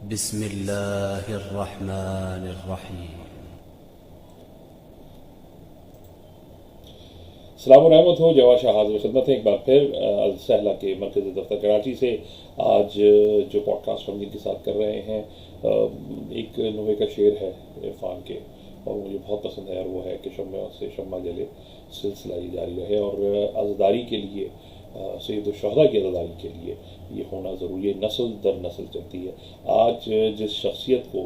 बिस्मिल्लाहिर्रहमानिर्रहीम। सलाम रहमत हो। जवाद शाह हाज़िर खिदमत है एक बार फिर अल सहला के मरकज़ी दफ्तर कराची से। आज जो पॉडकास्ट हम जिनके साथ कर रहे हैं, एक नोहे का शेर है इरफान के, और मुझे बहुत पसंद है, और वो है कि शम्मा से शम्मा जले सिलसिला ये जारी रहे। और आज़ादारी के लिए, सैयदुश्शुहदा की आज़ादारी के लिए ये होना ज़रूरी है, नस्ल दर नस्ल चलती है। आज जिस शख्सियत को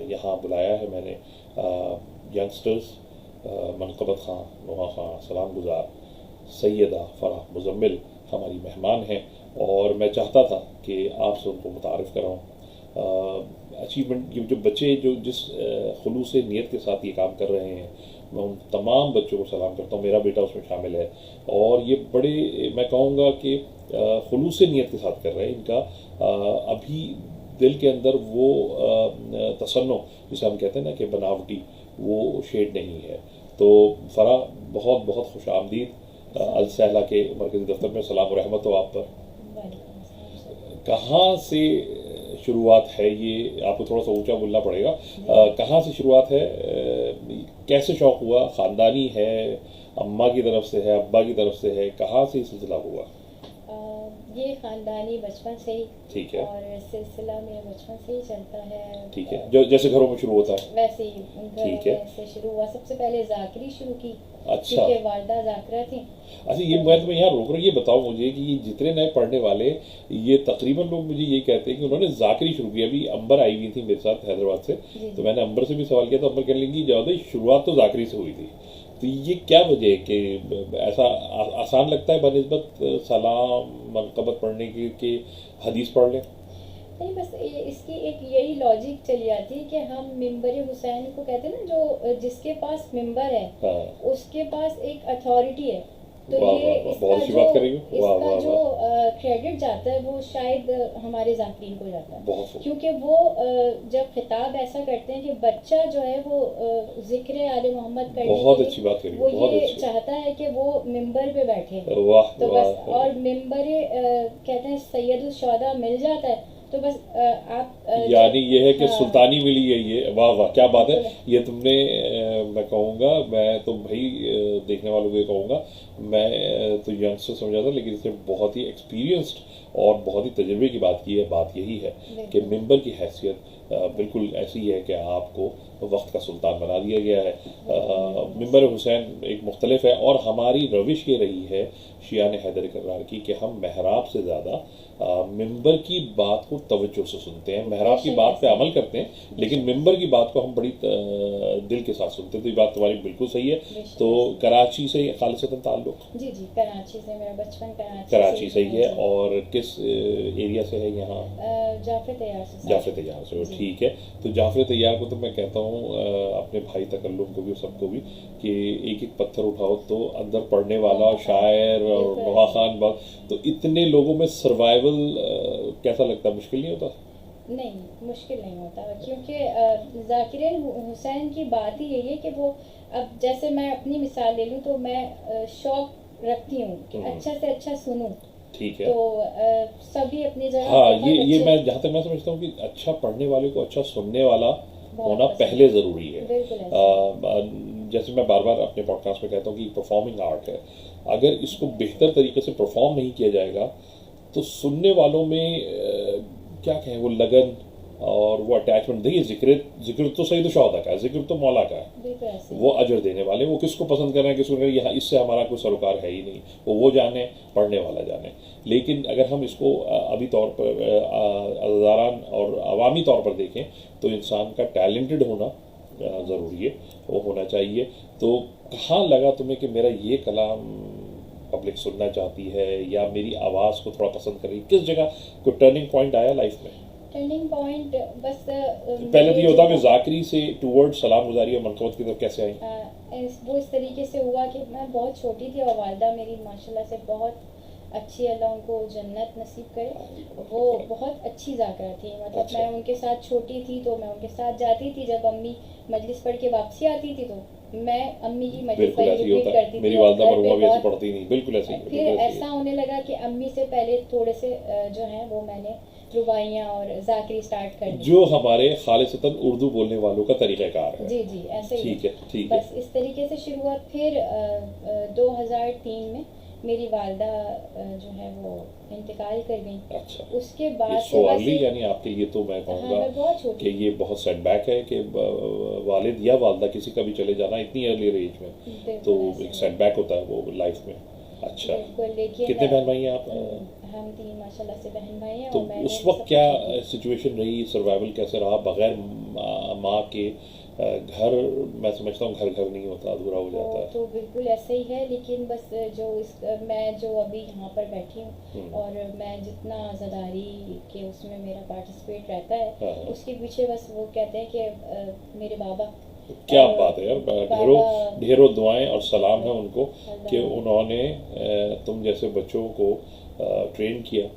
यहाँ बुलाया है मैंने, यंगस्टर्स मनक़बत ख़ान, नुहा ख़ान, सलाम गुज़ार, सैयदा फ़राह मुज़म्मिल हमारी मेहमान हैं, और मैं चाहता था कि आपसे उनको मुतारिफ़ कराऊँ। अचीवमेंट, ये जो बच्चे जो जिस खुलूस नीयत के साथ ये काम कर रहे हैं, मैं उन तमाम बच्चों को सलाम करता हूँ। मेरा बेटा उसमें शामिल है, और ये बड़े, मैं कहूँगा कि खुलूस नीयत के साथ कर रहे हैं। इनका अभी दिल के अंदर वो तसन्नो जिसे हम कहते हैं ना कि बनावटी, वो शेड नहीं है। तो फ़रा, बहुत बहुत खुश आमदीद अल सहला के मरकज़ी दफ्तर में। सलाम और रहमत हो आप पर। कहाँ से शुरुआत है ये, आपको थोड़ा सा ऊंचा बोलना पड़ेगा, कहाँ से शुरुआत है, कैसे शौक़ हुआ, ख़ानदानी है, अम्मा की तरफ से है, अब्बा की तरफ से है, कहाँ से सिलसिला हुआ? ये ख़ानदानी बचपन से ही, ठीक है, और सिलसिला में बचपन से ही चलता है। ठीक है, जो जैसे घरों में शुरू होता है वैसे ही ठीक है। से शुरू हुआ। सबसे पहले ज़ाकरी शुरू की, अच्छा, क्योंकि वालदा ज़ाकरा थी। अच्छा, ये मैं तुम्हें यहाँ रोक रहा हूँ, ये बताओ मुझे कि ये जितने नए पढ़ने वाले, ये तकरीबन लोग मुझे ये कहते हैं कि उन्होंने ज़ाकरी शुरू किया। अभी अंबर आई हुई थी मेरे साथ हैदराबाद से, तो मैंने अंबर से भी सवाल किया, तो अंबर कहने लगी ज़्यादा शुरुआत तो ज़ाकरी से हुई थी। तो ये क्या वजह है कि ऐसा आसान लगता है बनिस्बत सलाम मनक़बत पढ़ने की कि हदीस पढ़ लें? नहीं, बस इसकी एक यही लॉजिक चली आती है कि हम मिंबर हुसैन को कहते हैं ना, जो जिसके पास मिंबर है, हाँ, उसके पास एक अथॉरिटी है। तो वाह, ये वाह, वाह, बहुत अच्छी बात करेंगे। वाह, इसका वाह, जो क्रेडिट जाता है वो शायद हमारे ज़ाकिरीन को जाता है, बहुत क्योंकि वो जब खिताब ऐसा करते हैं कि बच्चा जो है वो ज़िक्र आले मोहम्मद करने बहुत के अच्छी बात करेंगे, वो बहुत ये अच्छी। चाहता है कि वो मिंबर पे बैठे। वाह, तो वाह, बस, और मिंबर कहते हैं सैयदुश्शुहदा मिल जाता है, तो बस आप यानी ये है कि हाँ, सुल्तानी मिली है ये। वाह वाह, क्या बात है। ये तुमने मैं कहूँगा, मैं तो भाई देखने वालों को ये कहूँगा, मैं तो यंगस्टर समझा था, लेकिन इसने बहुत ही एक्सपीरियंस्ड और बहुत ही तजर्बे की बात की है। बात यही है कि मिंबर की हैसियत बिल्कुल ऐसी है कि आपको वक्त का सुल्तान बना दिया गया है। मिंबर हुसैन एक मुख्तलिफ है, और हमारी रविश ये रही है शियाने हैदर करार की कि हम महराब से ज़्यादा मिंबर की बात को तवज्जो से सुनते हैं। महराब की बात पे अमल करते हैं, लेकिन मिंबर की बात को हम बड़ी दिल के साथ सुनते हैं। तो ये बात तुम्हारी बिल्कुल सही है। तो कराची से खालिसतन ताल्लुक? जी जी, कराची से मेरा बचपन कराची से ही है। और किस एरिया से है यहाँ? जाफर तैयार से। जाफर तैयार से, ठीक है। तो जाफर तैयार को तो मैं कहता हूँ अपने भाई तकल्लुम को भी, सबको भी, कि एक एक पत्थर उठाओ तो अंदर पढ़ने वाला शायर और नुहा खान, तो इतने लोगों में सर्वाइवल कैसा लगता है? मुश्किल नहीं होता? नहीं, मुश्किल नहीं होता, क्योंकि ज़ाकिरीन हुसैन की बात ही यही है कि वो, अब जैसे मैं अपनी मिसाल ले लूँ तो मैं शौक़ रखती हूँ कि अच्छा से अच्छा सुनूँ। ठीक है, तो सभी अपनी जगह। हाँ, ये मैं जहाँ तक मैं समझता हूँ कि अच्छा पढ़ने वाले को अच्छा सुनने वाला होना पहले ज़रूरी है। जैसे मैं बार बार अपने पॉडकास्ट में कहता हूँ कि परफॉर्मिंग आर्ट है। अगर इसको बेहतर तरीके से परफॉर्म नहीं किया जाएगा तो सुनने वालों में क्या कहें, वो लगन और वो अटैचमेंट। देखिए, जिक्र तो सैयदुश्शुहदा का है, जिक्र तो मौला का है, वो अजर देने वाले, वो किसको पसंद कर रहे हैं, किसको नहीं, यहाँ इससे हमारा कोई सरोकार है ही नहीं। वो जाने, पढ़ने वाला जाने। लेकिन अगर हम इसको अभी तौर पर अज़ारान और अवामी तौर पर देखें तो इंसान का टैलेंटेड होना ज़रूरी है, वो होना चाहिए। तो कहाँ लगा तुम्हें कि मेरा ये कलाम पब्लिक सुनना चाहती है, या मेरी आवाज़ को थोड़ा पसंद कर रही है? किस जगह कोई टर्निंग पॉइंट आया लाइफ में? टर्निंग पॉइंट बस पहले तो ये होता है कि ज़ाकरी से टूवर्ड सलाम गुज़ारी और मनक़बत की तरफ कैसे आई? वो इस तरीके से हुआ कि मैं बहुत छोटी थी, और वालदा मेरी माशाल्लाह से बहुत अच्छी, अल्लाह उनको जन्नत नसीब करे, वो बहुत अच्छी ज़ाकरा थी। मतलब मैं उनके साथ छोटी थी तो मैं उनके साथ जाती थी, जब अम्मी मजलिस पढ़ के वापसी आती थी तो मैं अम्मी की मदद बिल्कुल पर ऐसे ही रिपीट होता है, करती मेरी थी और वालदा घर पे मरहुमा भी ऐसे बहुत। पढ़ती नहीं, बिल्कुल ऐसे ही है, फिर बिल्कुल ऐसे ही ऐसा है। होने लगा कि अम्मी से पहले थोड़े से जो हैं वो मैंने रुबाइयाँ और जाकिरी स्टार्ट कर दी। जो हमारे खालिसतन उर्दू बोलने वालों का तरीक़ाकार है। जी जी ऐसे ही ठीक है, ठीक है। बस इस तरीके से शुरू हुआ। फिर 2003 में मेरी वालदा जो है वो इंतकाल कर गई। अच्छा, उसके ये बाद से सवाल बस ही यानी आपके लिए तो मैं हाँ कहूँगा मैं बहुत कि छोटी ये बहुत सेटबैक है कि वालिद या वालदा किसी का भी चले जाना इतनी अर्ली एज में, तो बिल्कुल ऐसे एक ही। सेटबैक होता है वो लाइफ में। अच्छा, बिल्कुल लेकिन कितने बहन भाई हैं आप? हम 3 माशाल्लाह से बहन भाई हैं तो और मैं उस मेरी वक्त सबसे क्या छोटी। सिचुएशन रही, सर्वाइवल कैसे रहा बगैर माँ के? घर, मैं समझता हूँ घर घर नहीं होता, अधूरा हो जाता है। तो बिल्कुल ऐसे ही है लेकिन बस जो इस मैं जो अभी यहाँ पर बैठी हूँ और मैं जितना आज़ादारी के उसमें मेरा पार्टिसिपेट रहता है हाँ। उसके पीछे बस वो कहते हैं कि मेरे बाबा। क्या और बात है यार, ढेरों बाबा ढेरों दुआएं और सलाम है उनको कि अल्लाह उन्होंने तुम जैसे बच्चों को ट्रेन किया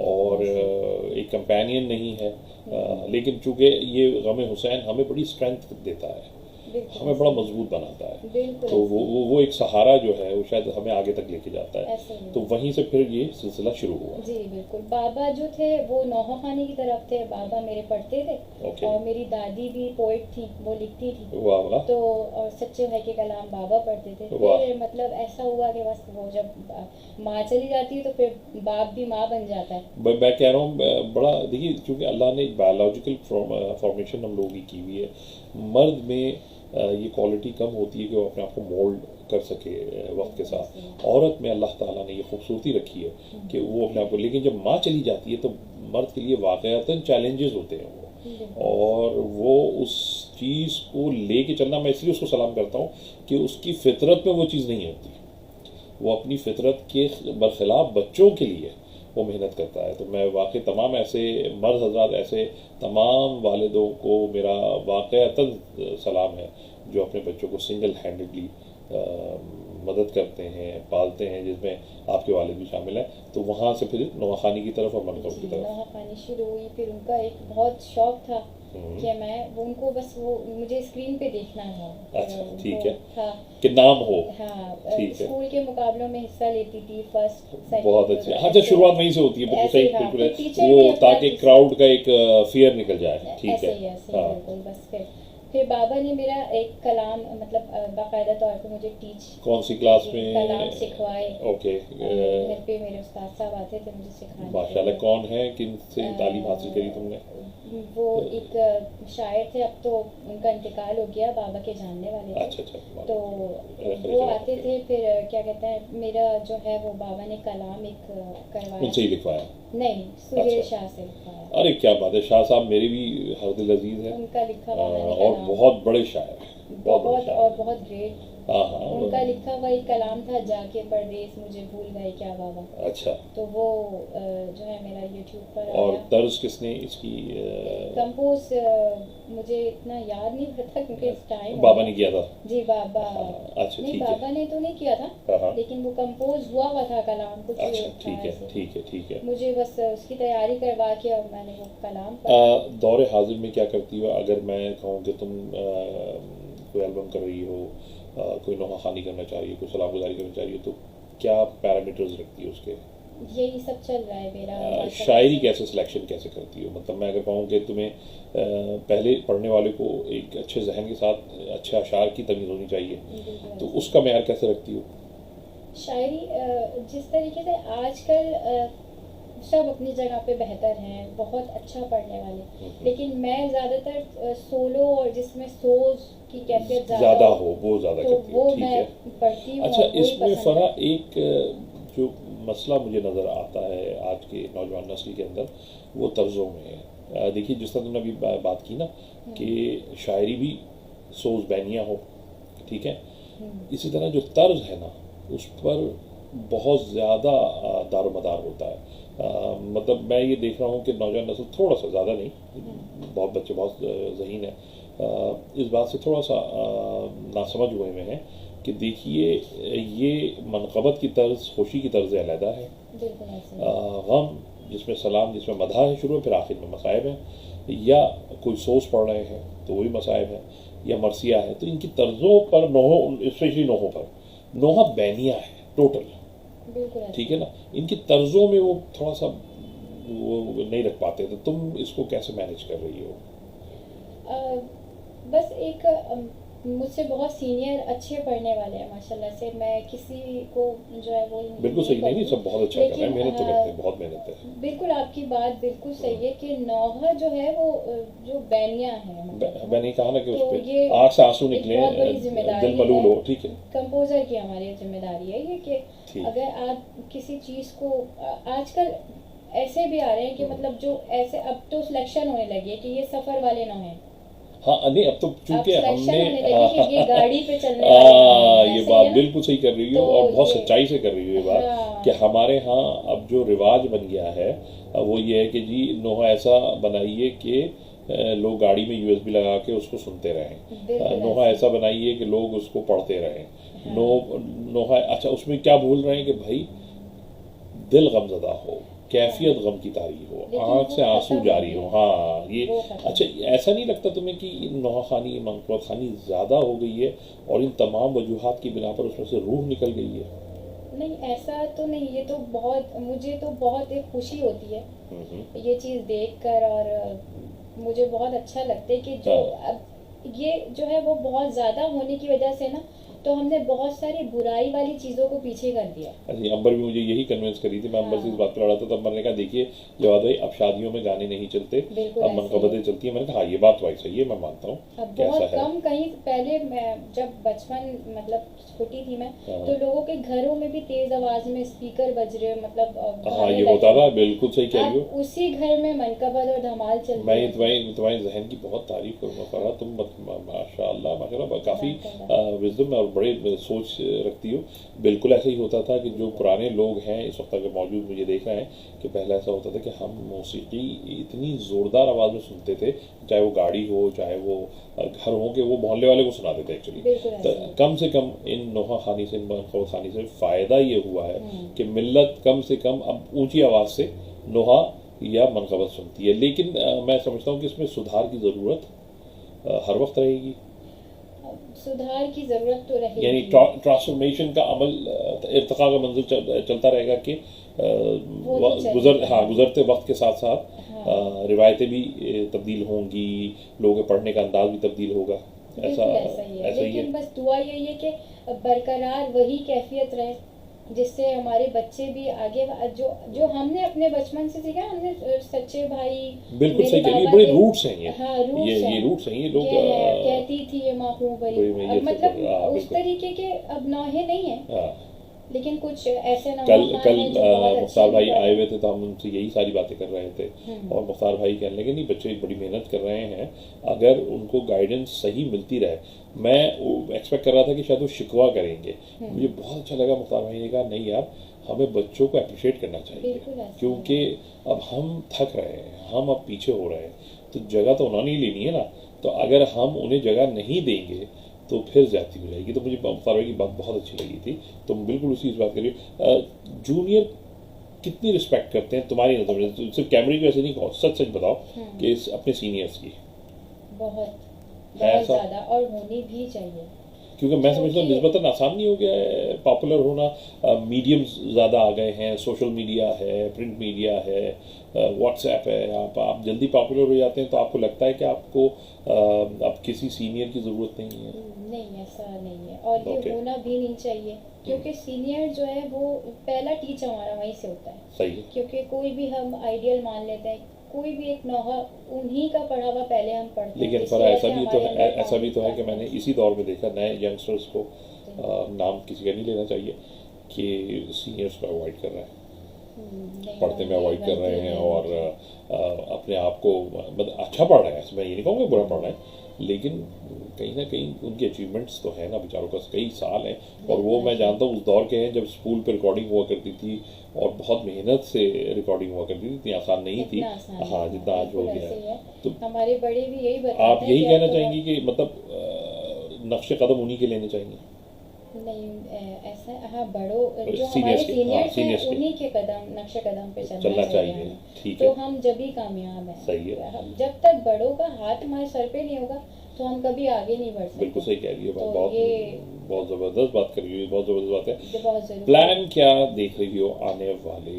और एक कंपेनियन नहीं है, लेकिन चूंकि ये गम हुसैन हमें बड़ी स्ट्रेंथ देता है, बिल्कुल हमें बड़ा मजबूत बनाता है। बिल्कुल तो वो एक सहारा जो है वो शायद हमें आगे तक लेके जाता है। ऐसे ही तो वहीं से फिर ये सिलसिला शुरू हुआ। जी बिल्कुल। बाबा जो थे वो नौहा खानी की तरफ थे, बाबा मेरे पढ़ते थे ओके। और मेरी दादी भी पोइट थी, वो लिखती थी। वाह वाह। तो और सच्चे भाई के कलाम बाबा पढ़ते थे। वाह। फिर मतलब ऐसा हुआ कि बस वो जब माँ चली जाती है तो फिर बाप भी माँ बन जाता है। मैं कह रहा हूँ बड़ा, देखिए चूंकि अल्लाह ने एक बायोलॉजिकल फॉर्मेशन हम लोगों की हुई है, मर्द में ये क्वालिटी कम होती है कि वो अपने आप को मोल्ड कर सके वक्त के साथ। औरत में अल्लाह ताला ने ये खूबसूरती रखी है कि वो अपने आप को, लेकिन जब माँ चली जाती है तो मर्द के लिए वाक़यातन चैलेंजेस होते हैं वो, और वो उस चीज़ को लेके चलना, मैं इसलिए उसको सलाम करता हूँ कि उसकी फितरत में वो चीज़ नहीं होती, वो अपनी फितरत के बरखिलाफ बच्चों के लिए वो मेहनत करता है। तो मैं वाकई तमाम ऐसे मर्द हजरात, ऐसे तमाम वालिदों को मेरा वाक़यातन सलाम है जो अपने बच्चों को सिंगल हैंडेडली मदद करते हैं, पालते हैं, जिसमें आपके वालिद भी शामिल हैं। तो वहाँ से फिर नवाखानी की तरफ और मनकब की तरफ नौहा खानी शुरू हुई। फिर उनका एक बहुत शौक था कि मैं वो उनको बस वो मुझे स्क्रीन पे देखना था। अच्छा, ठीक है, था कि नाम हो। हाँ ठीक है। स्कूल के मुकाबलों में हिस्सा लेती थी, फर्स्ट सेकंड। बहुत अच्छे। हाँ, अच्छा, शुरुआत वहीं से होती है, बिल्कुल ऐसे सही, ही, हाँ, बिल्कुल फिर है। टीचर भी वो अपना ताकि किसी- क्राउड का एक फियर निकल जाए। ठीक ऐसे है। ही ऐसे ही हाँ, बिल्कुल। बस फिर बाबा ने मेरा एक कलाम मतलब बाकायदा तौर पे मुझे टीच कौन सी क्लास में? कलाम सिखवाए। ओके। घर पे मेरे उस्ताद साहब आते थे मुझे सिखाने के माशाल्लाह। लिए। कौन है, किन से तालीम हासिल करी तुमने? वो एक शायर थे, अब तो उनका इंतकाल हो गया, बाबा के जानने वाले थे। अच्छा अच्छा। तो वो आते थे। फिर क्या कहते हैं, मेरा जो है वो बाबा ने कलाम एक करवाया। उनसे ही लिखवाया? नहीं, सुहेल अच्छा। शाह से लिखवाया। अरे क्या बात है, शाह साहब मेरे भी हर दिल अजीज है, उनका लिखा हुआ मैंने और कलाम बहुत बड़े शायर हैं, बहुत बड़े बहुत शायर। और बहुत ग्रेट। हाँ हाँ। उनका लिखा हुआ एक कलाम था, जाके परदेस मुझे भूल गए क्या बाबा। अच्छा। तो वो जो है मेरा यूट्यूब पर और आया। तर्ज किसने इसकी? कंपोज मुझे इतना याद नहीं पड़ता क्योंकि इस टाइम बाबा ने किया था? जी बाबा। अच्छा, नहीं, ठीक है। बाबा ने तो नहीं किया था, हाँ। लेकिन वो कंपोज हुआ था कलाम कुछ। अच्छा, ठीक है, ऐसे। ठीक है, ठीक है। मुझे बस उसकी तैयारी करवा के और मैंने वो कलाम पढ़ा। दौरे हाजिर में क्या करती हो? अगर मैं कहूँ कि तुम कोई एल्बम कर रही हो, कोई नौहा खानी करना चाहिए, कोई सलाम गुजारी करना चाहिए, तो क्या पैरामीटर्स रखती हो उसके? यही सब चल रहा है मेरा। माशाल्लाह शायरी से। कैसे सिलेक्शन कैसे करती हो? मतलब मैं अगर कहूँ कि तुम्हें पहले पढ़ने वाले को एक अच्छे जहन के साथ अच्छे अशार की तमीज़ होनी चाहिए, बिल्कुल तो ऐसे। उसका मेयार कैसे रखती हो? शायरी जिस तरीके से आजकल सब अपनी जगह पे बेहतर हैं, बहुत अच्छा पढ़ने वाले, लेकिन मैं ज़्यादातर सोलो और जिसमें सोज की कैफियत ज़्यादा हो, वो ज़्यादा तो करती हो। वो ठीक मैं है। पढ़ती हूँ अच्छा, और वही इसमें पसंद फरा है। एक जो मसला मुझे नज़र आता है आज के नौजवान नस्ल के अंदर, वो तर्ज़ों में है। देखिए, जिस तरह तुमने अभी बात की ना कि शायरी भी सोज बैनिया हो, ठीक है, इसी तरह जो तर्ज है ना उस पर बहुत ज़्यादा दारोमदार होता है। मतलब मैं ये देख रहा हूँ कि नौजवान नस्ल थोड़ा सा, ज़्यादा नहीं, बहुत बच्चे बहुत ज़हीन है, इस बात से थोड़ा सा नासमझ हुए में हैं कि देखिए ये मनक़बत की तर्ज, खुशी की तर्ज अलहदा है, बिल्कुल ऐसे। गम जिसमें सलाम, जिसमें मदह है शुरू में, फिर आखिर में मसाइब है, या कोई सोच पढ़ रहे हैं तो वही मसाइब है, या मर्सिया है, तो इनकी तर्जों पर नोहो, स्पेशली नोहो पर, नोहा बैनिया है टोटल, बिल्कुल ठीक है ना, इनकी तर्जों में वो थोड़ा सा वो नहीं रख पाते, तो तुम इसको कैसे मैनेज कर रही हो? बस एक मुझसे बहुत सीनियर अच्छे पढ़ने वाले हैं माशाल्लाह से, मैं किसी को जो है वो बिल्कुल सही, नहीं सब बहुत अच्छा कर रहे हैं, मेहनत तो करते हैं, लेकिन बहुत मेहनत है। बिल्कुल आपकी बात बिल्कुल सही है कि नौहा जो है वो जो बैनिया है, मैंने कहा ना कि तो उस ये पे आँख से आंसू एक निकले, बहुत बड़ी जिम्मेदारी दिल मलूल हो, है। ठीक है, कंपोजर की हमारी जिम्मेदारी है ये कि ठीक। अगर आप किसी चीज़ को आजकल ऐसे भी आ रहे हैं कि मतलब जो ऐसे अब तो सिलेक्शन होने लगी है कि ये सफ़र वाले ना हैं, हाँ नहीं अब तो अब चूंकि सिलेक्शन हमने होने लगी कि ये गाड़ी पे चलने वाले ना हैं, ये ऐसे बात ही है ना? बिल्कुल सही कर रही हो, तो और बहुत ये सच्चाई से कर रही हो ये बात, हाँ कि हमारे यहाँ अब जो रिवाज बन गया है वो ये है कि जी नोहा ऐसा बनाइए कि लोग गाड़ी में यूएसबी लगा के उसको सुनते रहें, बिल्कुल नोहा ऐसे ऐसा बनाइए कि लोग उसको पढ़ते रहें, हाँ नोहा अच्छा उसमें क्या भूल रहे हैं कि भाई दिल गमज़दा हो, कैफियत हाँ, गम की तारी हो, लेकिन आँख वो से आंसू खत्म हो जारी हो, गया, हाँ ये वो खत्म अच्छा। हो गया। ऐसा नहीं लगता तुम्हें कि नोहा खानी मनक़बत खानी ज़्यादा हो गई है और इन तमाम वजूहात की बिना पर उसमें से रूह निकल गई है? नहीं ऐसा तो नहीं, ये तो बहुत मुझे तो बहुत एक खुशी होती है ये चीज़ देखकर, और मुझे बहुत अच्छा लगता है कि जो हाँ अब ये जो है वो बहुत ज़्यादा होने की वजह से ना, तो हमने बहुत सारी बुराई वाली चीज़ों को पीछे कर दिया। अच्छा, अंबर भी मुझे यही कन्विंस करी थी, मैं अंबर से इस हाँ बात पर लड़ा था, तो अंबर ने कहा देखिए जवाद भाई अब शादियों में गाने नहीं चलते, बिल्कुल अब ऐसे ही मनक़बतें चलती हैं। मैंने कहा हाँ ये बात भाई सही है, मैं मानता हूँ अब कि ऐसा बहुत है। कम, कहीं पहले मैं जब बचपन मतलब छोटी थी मैं, हाँ तो लोगों के घरों में भी तेज आवाज में स्पीकर बज रहे, मतलब हाँ गाने ये लगे होता था, हुए। बिल्कुल सही कह रही हो। अब उसी घर में मनकबत और धमाल चल मैं रही ये है। तुम्हारे जहन की बहुत तारीफ करूँगा फरहा, तुम माशाल्लाह माशाल्लाह काफ़ी माशाल्लाह। विजडम और बड़े सोच रखती हो। बिल्कुल ऐसा ही होता था कि जो पुराने लोग हैं इस वक्त अगर मौजूद मुझे देख रहे हैं कि पहले ऐसा होता था कि हम मौसीकी इतनी ज़ोरदार आवाज़ में सुनते थे, चाहे वो गाड़ी हो चाहे वो घर हो, के वो मोहल्ले वाले को सुनाते थे एक्चुअली। बिल्कुल तो ऐसे ही। कम से कम इन नोहा खानी से मनक़बत खानी से फ़ायदा ये हुआ है कि मिल्लत कम से कम अब ऊंची आवाज़ से नोहा या मनक़बत सुनती है। लेकिन मैं समझता हूँ कि इसमें सुधार की ज़रूरत हर वक्त रहेगी, सुधार की जरूरत तो यानी रहेगी, ट्रांसफॉर्मेशन का अमल इर्तिका का मंजिल चलता रहेगा कि वो तो चलेगा। गुजरते वक्त के साथ साथ हाँ रिवायतें भी तब्दील होंगी, लोगों के पढ़ने का अंदाज भी तब्दील होगा, ऐसा बिल्कुल ऐसा ही है, ऐसा ही है। लेकिन बस दुआ यही है कि बरकरार वही कैफियत रहे जिससे हमारे बच्चे भी आगे जो जो हमने अपने बचपन से सीखा, हमने सच्चे भाई, बिल्कुल मेरे सही कह रही है, बाबा बड़े के रूट्स हैं ये, हाँ रूट्स ये हैं, रूट्स हैं ये लोग कहती थी ये माँ हूँ बड़ी, बड़ी मैं ये मतलब हाँ, उस बिल्कुल तरीके के अब नौहे नहीं है, हाँ। लेकिन कुछ ऐसे कल नौहा कल हैं जो बहुत अच्छे मुख्तार भी भाई पढ़े। आए हुए थे तो हम उनसे यही सारी बातें कर रहे थे, और मुख्तार भाई कहने लगे नहीं बच्चे बड़ी मेहनत कर रहे हैं, अगर उनको गाइडेंस सही मिलती रहे। मैं एक्सपेक्ट कर रहा था कि शायद वो शिकवा करेंगे, मुझे बहुत अच्छा लगा मुख्तार भाई ने कहा नहीं यार हमें बच्चों को अप्रिशिएट करना चाहिए, बिल्कुल ऐसा क्योंकि अब हम थक रहे हैं, हम अब पीछे हो रहे हैं, तो जगह तो उन्होंने ही लेनी है ना, तो अगर हम उन्हें जगह नहीं देंगे तो फिर ज्यादती हो जाएगी। तो मुझे मुख्तार भाई की बात बहुत अच्छी लगी थी, तो बिल्कुल उसी बात करिए। जूनियर कितनी रिस्पेक्ट करते हैं तुम्हारी नज़र में, सिर्फ कैमरे की वजह से नहीं कहो, सच सच बताओ कि अपने सीनियर्स की? बहुत है बहुत ऐसा? ज़्यादा, और होनी भी चाहिए, क्योंकि मैं समझता हूँ क्योंकि निस्बतन आसान नहीं हो गया है पॉपुलर होना, मीडियम्स ज़्यादा आ गए हैं, सोशल मीडिया है, प्रिंट मीडिया है, व्हाट्सएप है, आप जल्दी पॉपुलर हो जाते हैं, तो आपको लगता है कि आपको अब किसी सीनियर की ज़रूरत नहीं है? नहीं ऐसा नहीं है, और ये Okay. होना भी नहीं चाहिए, क्योंकि सीनियर जो है वो पहला टीच हमारा वहीं से होता है, सही है। क्योंकि कोई भी हम आइडियल मान लेते हैं, कोई भी एक नौहा उन्हीं का पढ़ा हुआ पहले हम पढ़ते हैं, लेकिन इस फरा वजह ऐसा से भी तो हमारे है, अंदर ऐसा भी तो है कि मैंने confidence इसी दौर में देखा नए यंगस्टर्स को, आता है। नाम किसी का नहीं लेना चाहिए, कि सीनियर्स को अवॉइड कर रहे हैं, नहीं, पढ़ते में ये अवॉइड कर रहे गलती हैं, नहीं और होती। अपने आप को मतलब अच्छा पढ़ रहे हैं, ऐसे मैं ये नहीं कहूँगा बुरा पढ़ रहे हैं, लेकिन कहीं ना कहीं उनके अचीवमेंट्स तो है ना बेचारों का, कई साल हैं, और वो मैं जानता हूँ उस दौर के हैं जब स्कूल पे रिकॉर्डिंग हुआ करती थी और बहुत मेहनत से रिकॉर्डिंग हुआ करती थी, इतनी आसान नहीं थी, इतना आसान नहीं हाँ था, जितना आज हो बिल्कुल गया ऐसे ही है। है। तो हमारे बड़े भी यही बताते आप हैं यही कि कहना अब तो चाहेंगी कि मतलब नक्शे कदम उन्हीं के लेने चाहिए? नहीं ऐसा, हाँ बड़ों जो सीनियर्स हमारे के, हाँ सीनियर्स सीनियर्स हैं के उन्हीं के कदम नक्शे कदम पे चलना चलना चाहिए, हमें, ठीक तो है, हम जब ही कामयाब हैं। सही है। जब तक बड़ों का हाथ हमारे सर पे नहीं होगा तो हम कभी आगे नहीं बढ़ सकते। बिल्कुल सही कह रही है, तो बहुत ये बहुत ज़बरदस्त बात कर रही है, बहुत ज़बरदस्त बात है। ये बहुत ज़रूरी प्लान क्या देख रही हो आने वाले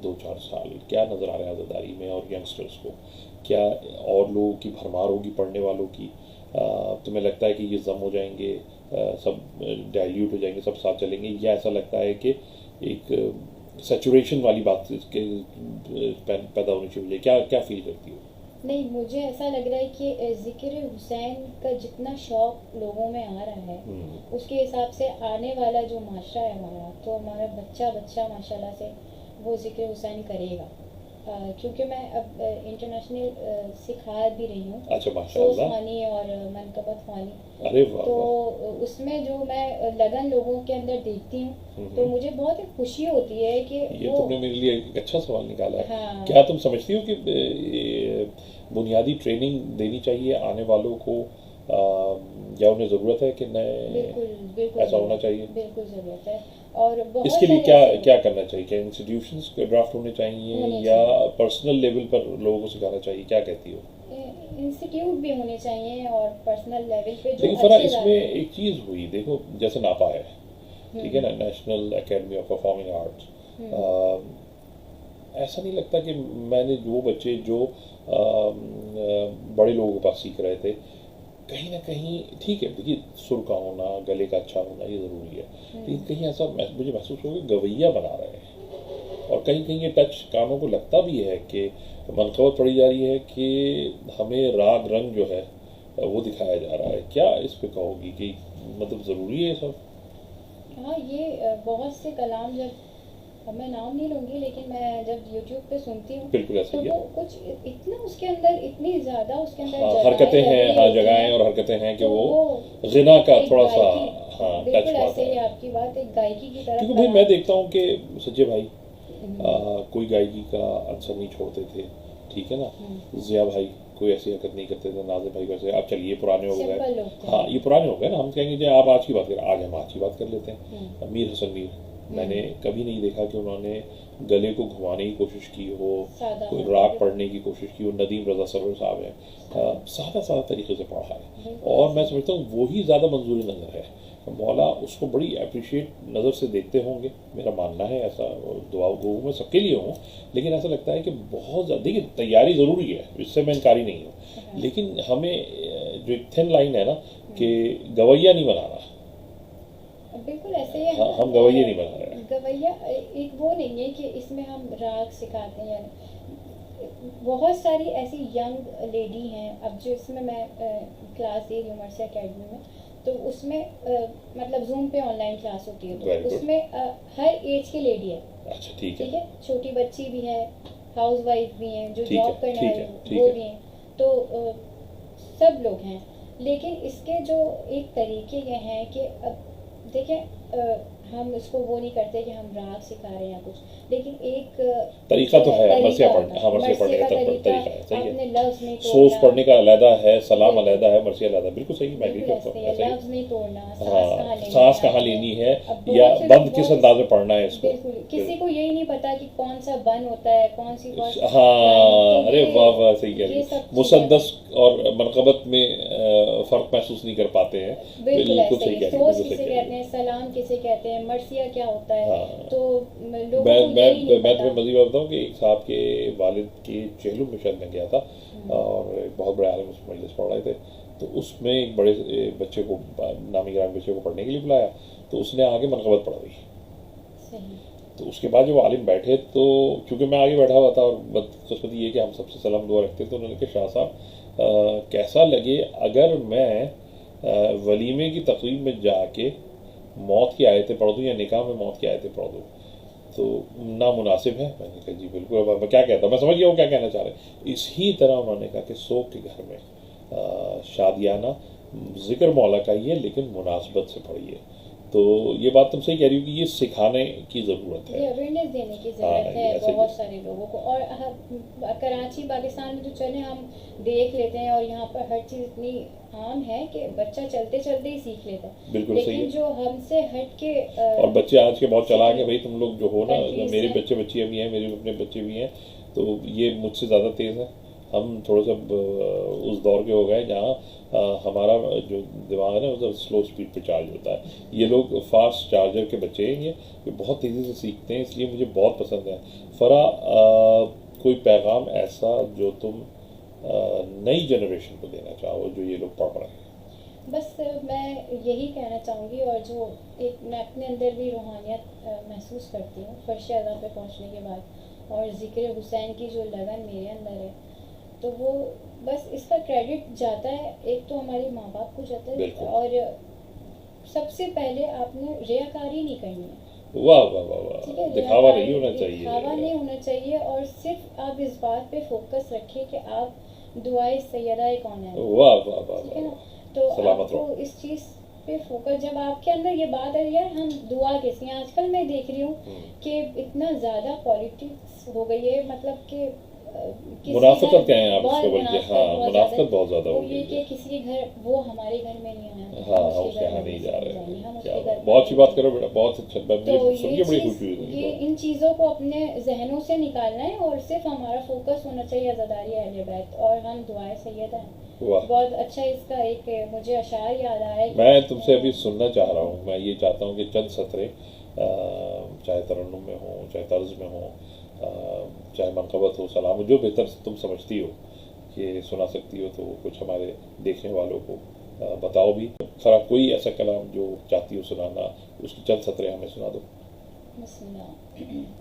2-4 साल, क्या नज़र आ रहा है आज़ादारी में और यंगस्टर्स को? क्या और लोगों की भरमार होगी, पढ़ने वालों की? तुम्हें लगता है कि ये जम हो जाएंगे, सब डाइल्यूट हो जाएंगे, सब साथ चलेंगे, या ऐसा लगता है कि एक सेचुरेशन वाली बात पैदा होनी चाहिए? क्या क्या फील करती हो? नहीं, मुझे ऐसा लग रहा है कि ज़िक्र हुसैन का जितना शौक़ लोगों में आ रहा है, उसके हिसाब से आने वाला जो माशरा है हमारा, तो हमारा बच्चा बच्चा माशाल्लाह से वो ज़िक्र हुसैन करेगा। क्योंकि मैं अब इंटरनेशनल सिखा भी रही हूँ। अच्छा, सोस माशाल्लाह। ख़वानी और मनकबत ख़वानी। अरे वाह तो वाह। उसमें जो मैं लगन लोगों के अंदर देखती हूँ, तो मुझे बहुत ही खुशी होती है कि ये वो तुमने मेरे लिए एक अच्छा सवाल निकाला है। हाँ। क्या तुम समझती हो कि बुनियादी ट्रेनिंग देनी चाहिए आने वालों को, या उन्हें ज़रूरत है कि नए बिल्कुल बिल्कुल ऐसा होना चाहिए? बिल्कुल ज़रूरत है। और बहुत इसके लिए सारे क्या ऐसे क्या करना चाहिए? क्या इंस्टीट्यूशंस के ड्राफ्ट होने चाहिए होने या पर्सनल लेवल पर लोगों को सिखाना चाहिए? क्या कहती हो? इंस्टीट्यूट भी होने चाहिए और पर्सनल लेवल पे जो लेकिन फरा अच्छे इसमें एक चीज़ हुई, देखो जैसे नापा है, ठीक है ना, national academy of performing arts. ऐसा नहीं लगता कि मैंने जो बच्चे जो बड़े लोगों के पास सीख रहे थे, कहीं ना कहीं ठीक है, देखिए सुर का होना, गले का अच्छा होना ये ज़रूरी है, लेकिन कहीं ऐसा मुझे महसूस हो कि गवैया बना रहे हैं, और कहीं कहीं ये टच कानों को लगता भी है कि मनकबत पड़ी जा रही है कि हमें राग रंग जो है वो दिखाया जा रहा है। क्या इस पे कहोगी कि मतलब ज़रूरी है ये सब? हाँ, ये बहुत से कलाम जब, अब मैं नाम नहीं लूँगी, लेकिन मैं जब यूट्यूब पे सुनती हूँ, बिल्कुल ऐसा तो ही वो है। कुछ इतना उसके अंदर, इतनी ज़्यादा उसके अंदर हाँ, जगहें हरकतें हैं, लगी हाँ होती जगहें हैं, और हरकतें हैं कि तो वो ग़िना का एक थोड़ा सा गायकी, हाँ टच बिल्कुल पाता ऐसे ही है। आपकी बात एक गायकी की तरफ क्योंकि भाई मैं कलाम। देखता हूँ कि सच्चे भाई कोई गायकी का अंसर नहीं छोड़ते थे, ठीक है ना, जिया भाई कोई ऐसी हरकत नहीं करते थे, नाजिर भाई वैसे। अब चलिए पुराने हो सिंपल गए, लोग थे। हाँ ये पुराने हो गए ना, हम कहेंगे जो आप आज की बात करें, आज हम आज की बात कर लेते हैं। मीर हसन मीर, मैंने कभी नहीं देखा कि उन्होंने गले को घुमाने की कोशिश की हो, सादा कोई है, राग पढ़ने की कोशिश की हो। नदीम रज़ा सरवर साहब हैं, सादा सादा तरीके से पढ़ा है, बिल्कुल और ऐसे मैं ही। समझता हूँ वही ज़्यादा मंजूरी नज़र है। मौला उसको बड़ी अप्रिशिएट नज़र से देखते होंगे, मेरा मानना है ऐसा। दुआ गो मैं सबके लिए हूँ, लेकिन ऐसा लगता है कि बहुत ज़्यादा, देखिए तैयारी ज़रूरी है, इससे मैं इनकारी नहीं हूँ, लेकिन हमें जो एक थिन लाइन है ना कि गवैया नहीं बनाना। बिल्कुल ऐसे ही है हाँ, ना, हम गवैये नहीं बना रहे हैं। गवैया एक वो नहीं है कि इसमें हम राग सिखाते हैं। बहुत सारी ऐसी यंग लेडी हैं, अब जो इसमें मैं क्लास दे रही हूँ मर्सिया अकेडमी में, तो उसमें मतलब जूम पे ऑनलाइन क्लास होती है, Very तो good. उसमें हर एज की लेडी है। अच्छा ठीक ठीक है, है, छोटी बच्ची भी है, हाउस वाइफ भी हैं, जो ठीक जॉब है, करने ठीक वाली है, ठीक वो है। भी हैं, तो सब लोग हैं। लेकिन इसके जो एक तरीके ये हैं कि अब देखें, हम इसको वो नहीं करते कि हम राग सिखा रहे हैं या कुछ, लेकिन एक तरीका तो है, तरीका मर्सिया होता पढ़ने, हाँ मर्सिया मर्सिया पढ़ने का का तरीका, तरीका है, सही आपने है। लफ्ज़ नहीं सोच तोड़ना, पढ़ने का अलहदा है, सलाम बिल्कुल। अलहदा है, मर्सिया अलहदा है, बिल्कुल सही, मैं एग्री बिल्कुल करता ऐसे हूँ, ही, ऐसा ही। लफ्ज़ नहीं तोड़ना, सांस हाँ, कहाँ लेनी सांस है कहाँ आपने। लेनी है, अब बहुत या से बंद लोग किस बहुत- अंदाज में पढ़ना है इसको। बिल्कुल, किसी को यही नहीं पता कि कौन सा बन होता है, कौन सी कौन हाँ, अरे वाह वाह, सही कह ये रही सब है। मुसद्दस और मनकबत में फ़र्क महसूस नहीं कर पाते हैं। बिल्कुल ऐसे सही ही, कह रही है, सोच बिल्कुल किसे सही कह कहते रही है। हैं, सलाम किसे कहते हैं, मर्सिया क्या होता है, हाँ। तो लोगों मैं को यही नहीं मैं पता। तुम्हें मज़ीद बताऊँ कि एक साहब के वालिद की चेहलू में शायद मैं गया था, और एक बहुत बड़े आलिम उस मजलिस पढ़ रहे थे, तो उसमें एक बड़े बच्चे को, नामी गिरामी बच्चे को पढ़ने के लिए बुलाया, तो उसने आगे मनकबत पढ़ दी। सही। तो उसके बाद जब वो आलिम बैठे, तो क्योंकि मैं आगे बैठा हुआ था, और बदकिस्मती ये कि हम सबसे सलाम दुआ रखते थे, तो उन्होंने कहा शाह साहब कैसा लगे अगर मैं वलीमे की तकरीब में जाके मौत की आयतें पढ़ दूँ या निकाह में मौत की आयतें पढ़ दूँ, तो नामुनासिब है। मैंने कहा जी बिल्कुल, अब मैं क्या कहता हूँ, मैं समझ गया वो क्या कहना चाह रहे हैं। इसी तरह उन्होंने कहा कि सोख के घर में शादियाना जिक्र मौला का ही है, लेकिन मुनासबत से पढ़िए। तो ये बात तुम सही कह रही हो कि ये सिखाने की ज़रूरत ये है। अवेयरनेस देने की हाँ, ज़रूरत है ऐसे बहुत ही। सारे लोगों को। और कराची पाकिस्तान में तो चले हम देख लेते हैं, और यहाँ पर हर चीज़ इतनी आम है कि बच्चा चलते चलते ही सीख लेता है। बिल्कुल सही लेकिन है। जो हमसे हट के और बच्चे आज के बहुत चलाक हैं भाई, तुम लोग जो हो ना, Countries मेरे हैं। बच्चे बच्चियाँ भी हैं, मेरे अपने बच्चे भी हैं, तो ये मुझसे ज़्यादा तेज़ हैं। हम थोड़ा सा उस दौर के हो गए जहाँ हमारा जो दिमाग है ना मतलब स्लो स्पीड पे चार्ज होता है। ये लोग फास्ट चार्जर के बच्चे हैं, ये बहुत तेज़ी से सीखते हैं, इसलिए मुझे बहुत पसंद है। फरा, कोई पैगाम ऐसा जो तुम नई जनरेशन को देना चाहो जो ये लोग पढ़ रहे हैं? बस मैं यही कहना चाहूँगी, और जो एक मैं अपने अंदर भी रूहानियत महसूस करती हूँ फर्श अज़ा पे पहुँचने के बाद, और ज़िक्र हुसैन की जो लगन मेरे अंदर है, तो वो बस इसका क्रेडिट जाता है एक तो हमारे माँ बाप को जाता है, बिल्कुल। और सबसे पहले आपने रियाकारी नहीं करनी है। वाह वाह वाह वाह, ठीक है, दिखावा नहीं होना दिखावा चाहिए। नहीं होना चाहिए, और सिर्फ आप इस बात पे फोकस रखें कि आप दुआए सैयदा कौन है। वाह वाह वाह ठीक है ना, वाह, तो सलामत आपको रहो। इस चीज़ पे फोकस, जब आपके अंदर ये बात है यार हम दुआ कैसी हैं, आजकल मैं देख रही हूँ कि इतना ज़्यादा पॉलिटिक्स हो गई है, मतलब कि किसी मुनाफिकत घर कहें आप बहुत इसको, बल्कि मुनाफिकत हाँ, बहुत मुनाफिकत ज़्यादा बहुत ज़्यादा है। हो वो ये गई कि है। किसी के घर, वो हमारे घर में नहीं आया, हाँ, हम उसके यहाँ नहीं जा रहे जाएंगे, हम क्या उसके बात, घर बहुत अच्छी पर बात करो बेटा, बहुत अच्छा, तो मुझे सुन ये के बड़ी चीज़, खुशी हुई। ये इन चीज़ों को अपने जहनों से निकालना है, और सिर्फ हमारा फोकस होना चाहिए अज़ादारी अहले बैत, और हम दुआए सैयदा हैं। वाह, बहुत अच्छा इसका एक मुझे अशार याद आ रहा है मैं तुमसे अभी सुनना चाह रहा हूँ। मैं ये चाहता हूँ कि चंद सतरे, चाहे तरन्नुम में हो, चाहे तर्ज में हो, चाहे मनक़बत हो, सलाम हो, जो बेहतर तुम समझती हो कि सुना सकती हो, तो कुछ हमारे देखने वालों को बताओ भी। फरा, कोई ऐसा कलाम जो चाहती हो सुनाना, उसकी चंद सतरे हमें सुना दो।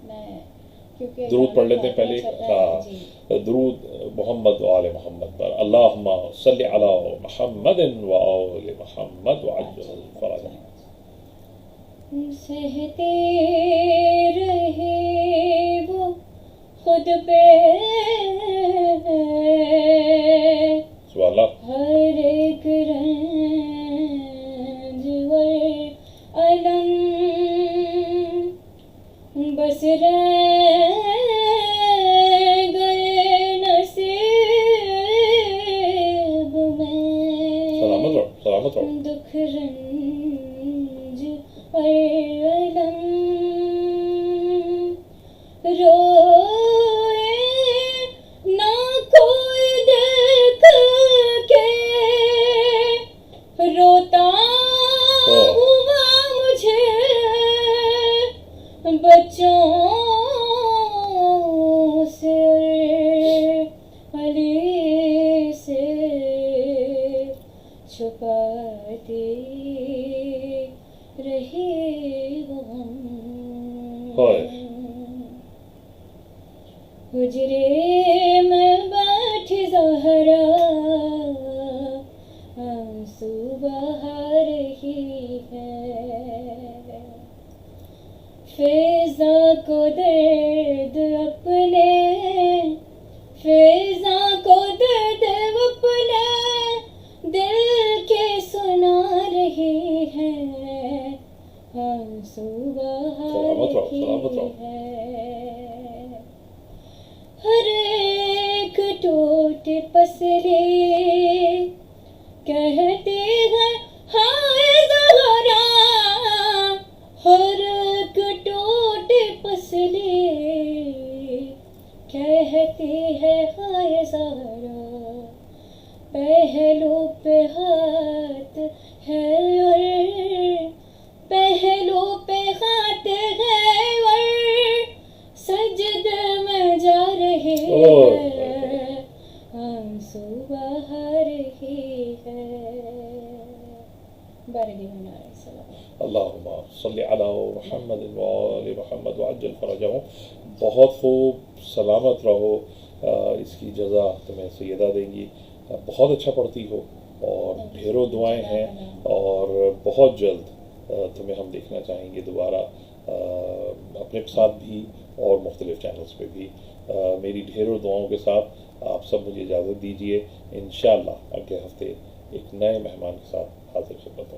मैं क्योंकि दुरूद पढ़ लेते हैं पहले। जी, हाँ, दुरूद मोहम्मद व आले मोहम्मद पर, अल्लाहुम्मा सल्लि अला मुहम्मदिन व आले मोहम्मद व अज्जल फरजा। सहते रहे वो खुद पे सुभान अल्लाह। हर एक रंज व अलम, बस रह गए नसीब सलामत में रहो, सलामत रहो। दुख रंज और अलम, रोए ना कोई देख के, रोता हुआ मुझे बच्चों से अली से छुपाते रहे वो हाय। हुजरे में बैठ ज़हरा आंसू बहा रही है, फ़िज़ा को दर्द अपने, फ़िज़ा को दर्द अपने दिल के सुना रही है, आंसू बहा रही है। हर एक टूटे पसरे कहते हैं हाय ज़हरा, हर एक टूटे पसरे कहते हैं हाय ज़हरा, पहलू पे हाथ है और पहलू पे हाथ है और सजदे में जा रहे हैं, आंसू बहा रही है। अल्लाहुम्मा सल्लि अला मुहम्मदिन व आले मोहम्मद व अज्जल फरजहुम। बहुत खूब, सलामत रहो। इसकी जज़ा तुम्हें सैयदा देंगी। बहुत अच्छा पढ़ती हो और ढेरों दुआएं हैं, और बहुत जल्द तुम्हें हम देखना चाहेंगे दोबारा अपने साथ भी और मुख्तलिफ चैनल्स पे भी। मेरी ढेरों दुआओं के साथ आप सब मुझे इजाज़त दीजिए। इंशाअल्लाह अगले हफ्ते एक नए मेहमान के साथ हाजिर खिदमत होंगे।